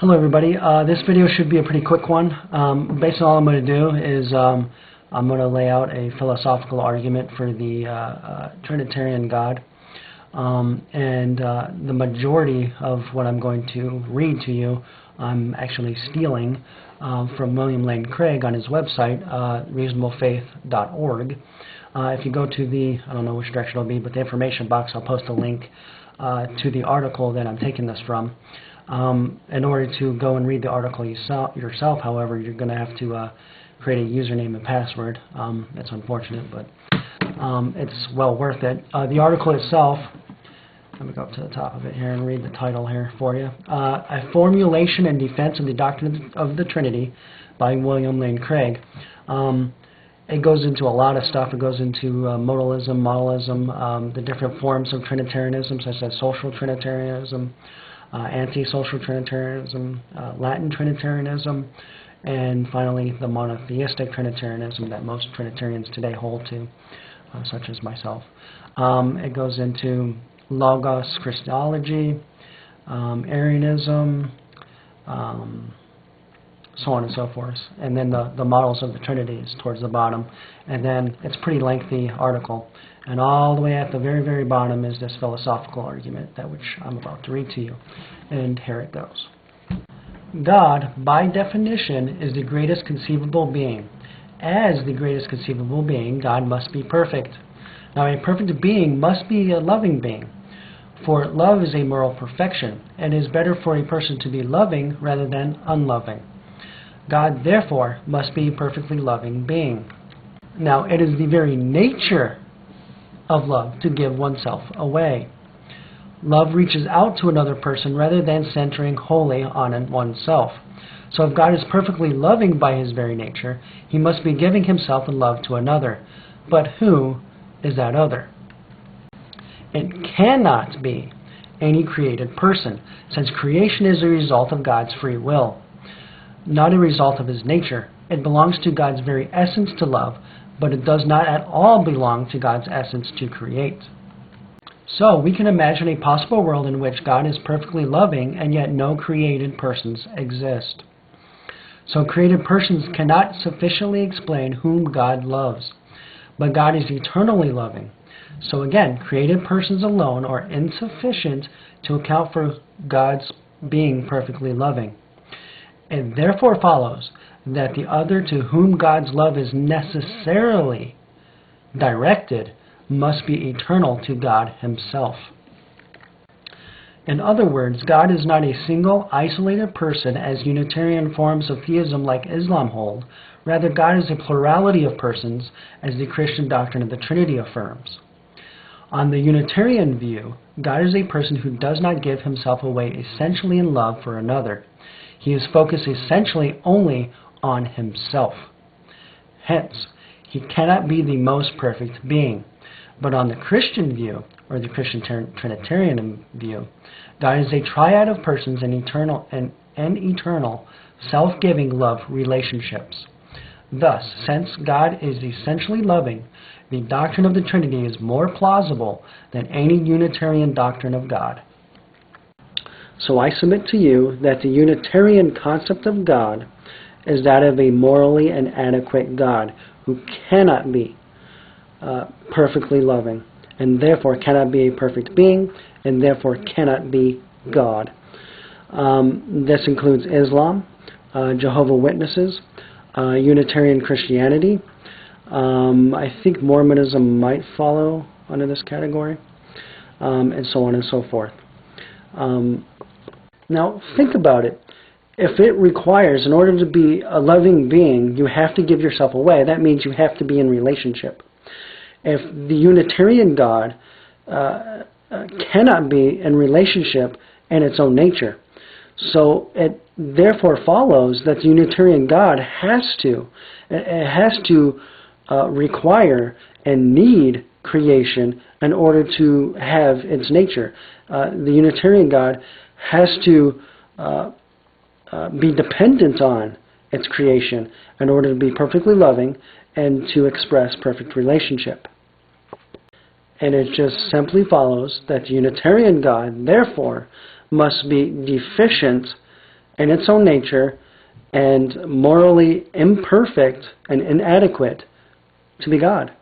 Hello everybody. This video should be a pretty quick one. Basically all I'm going to do is I'm going to lay out a philosophical argument for the Trinitarian God. The majority of what I'm going to read to you I'm actually stealing from William Lane Craig on his website, reasonablefaith.org. If you go to the, I don't know which direction it'll be, but the information box, I'll post a link to the article that I'm taking this from. In order to go and read the article yourself, however, you're going to have to create a username and password. It's unfortunate, but it's well worth it. The article itself, let me go up to the top of it here and read the title here for you. A Formulation and Defense of the Doctrine of the Trinity by William Lane Craig. It goes into a lot of stuff. It goes into modalism, modellism, the different forms of Trinitarianism, such as social Trinitarianism, anti-social Trinitarianism, Latin Trinitarianism, and finally the monotheistic Trinitarianism that most Trinitarians today hold to, such as myself. It goes into Logos Christology, Arianism, so on and so forth, and then the models of the Trinity is towards the bottom, and then it's a pretty lengthy article, and all the way at the very, very bottom is this philosophical argument, that which I'm about to read to you, and here it goes. God, by definition, is the greatest conceivable being. As the greatest conceivable being, God must be perfect. Now, a perfect being must be a loving being, for love is a moral perfection, and it is better for a person to be loving rather than unloving. God, therefore, must be a perfectly loving being. Now, it is the very nature of love to give oneself away. Love reaches out to another person rather than centering wholly on oneself. So if God is perfectly loving by his very nature, he must be giving himself in love to another. But who is that other? It cannot be any created person, since creation is a result of God's free will, not a result of his nature. It belongs to God's very essence to love, but it does not at all belong to God's essence to create. So we can imagine a possible world in which God is perfectly loving and yet no created persons exist. So created persons cannot sufficiently explain whom God loves, but God is eternally loving. So again, created persons alone are insufficient to account for God's being perfectly loving. It therefore follows that the other to whom God's love is necessarily directed must be eternal to God himself. In other words, God is not a single, isolated person as Unitarian forms of theism like Islam hold. Rather, God is a plurality of persons as the Christian doctrine of the Trinity affirms. On the Unitarian view, God is a person who does not give himself away essentially in love for another. He is focused essentially only on himself. Hence, he cannot be the most perfect being. But on the Christian view, or the Christian Trinitarian view, God is a triad of persons and eternal self-giving love relationships. Thus, since God is essentially loving, the doctrine of the Trinity is more plausible than any Unitarian doctrine of God. So I submit to you that the Unitarian concept of God is that of a morally inadequate God who cannot be perfectly loving, and therefore cannot be a perfect being, and therefore cannot be God. This includes Islam, Jehovah's Witnesses, Unitarian Christianity. I think Mormonism might follow under this category, and so on and so forth. Now, think about it. If it requires, in order to be a loving being, you have to give yourself away, that means you have to be in relationship. If the Unitarian God cannot be in relationship in its own nature, so it therefore follows that the Unitarian God has to require and need creation in order to have its nature. The Unitarian God has to be dependent on its creation in order to be perfectly loving and to express perfect relationship. And it just simply follows that the Unitarian God, therefore, must be deficient in its own nature and morally imperfect and inadequate to be God.